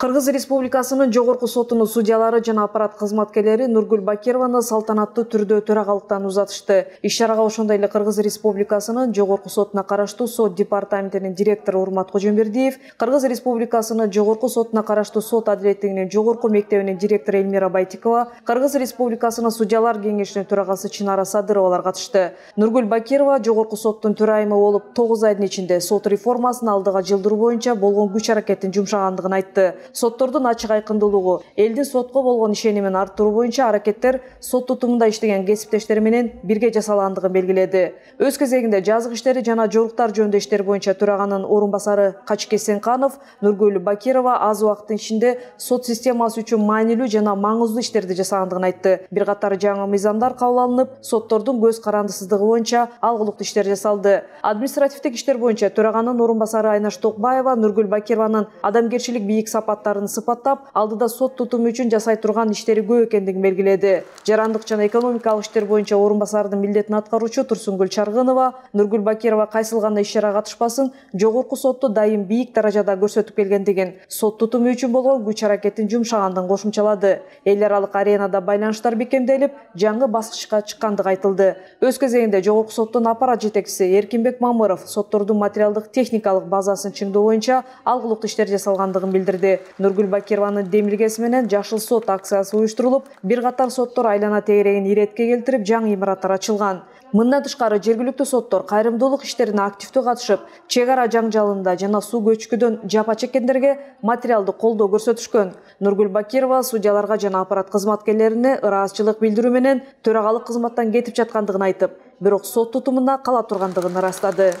Кыргыз Республикасынын жогорку сотунун судьялары жана аппарат кызматкерлери Нургүл Бакированы салтанаттуу түрдө төрагалыктан узатышты. Иш-чарага ошондой эле Кыргыз Республикасынын жогорку сотуна караштуу сот департаментинин директору Урмат Кожомбердиев, Кыргыз Республикасынын жогорку сотуна караштуу сот адилеттигинин жогорку мектебинин директору Эльмира Байтикова, Кыргыз Республикасынын судьялар кеңешинин төрагасы Чынара Садыровалар катышты. Нургүл Бакирова жогорку соттун төрайымы болуп 9 айдын ичинде сот реформасын алдыга жылдыруу боюнча болгон күч аракеттин жумшагандыгын айтты. Соттордун ачык айкындуулугу, элдин сотко болгон ишенимин арттыруу боюнча аракеттер сот тутумунда иштеген кесиптештери менен бирге жасалгандыгын белгиледи. Өз кезегинде жазык иштери жана жоруктар жөнүндө иштер боюнча төраганын орун басары Качке Сенканов Нургүл Бакирова аз убакыттын ичинде сот системасы үчүн маанилүү жана маңыздуу иштерди жасагандыгын айтты. Бир катар жаңы мыйзамдар кабыл алынып, соттордун көз карандысыздыгы боюнча алгылыктуу иштер жасалды. Административдик иштер боюнча төраганын орун басары Айнаш Токбаева Нургүл Бакированын адамгерчилик бийик сапаттарын сыпаттап, алдыда сот тутуму үчүн жасай турган иштери көп экендигин белгиледи. Жарандык жана экономикалык иштер боюнча орун басардын милдетин аткаруучу Турсунгүл Чаргынова Нургүл Бакирова кайсыл кандай иш-чарага катышпасын, жогорку сотто дайым бийик даражада көрсөтүп келгендигин, сот тутуму үчүн болгон күч аракеттин жумшагандыгын кошумчалады. Эл аралык аренада байланыштар бекемделип, жаңы баскычка чыккандыгы айтылды. Өз кезегинде жогорку соттун аппарат жетекчиси Эркинбек Мамыров соттордун материалдык техникалык базасын чыңдоо боюнча алгылыктуу иштер жасалгандыгын билдирди. Нургүл Бакированын демилгеси менен Жашыл сот акциясы уюштурулуп, бир катар соттор айлана тегерегин иретке келтирип, жаңы имараттар ачылган. Мындан тышкары жергиликтүү соттор кайрымдуулук иштерине активдүү катышып, чек ара жаңжалында жана суу көчкүдөн жапа чеккендерге материалдык колдоо көрсөтүшкөн. Нургүл Бакирова судьяларга жана аппарат кызматкерлерине ыраазычылык билдирүү менен төрагалык кызматтан кетип жаткандыгын айтып, бирок сот тутумунда кала тургандыгын ырастады.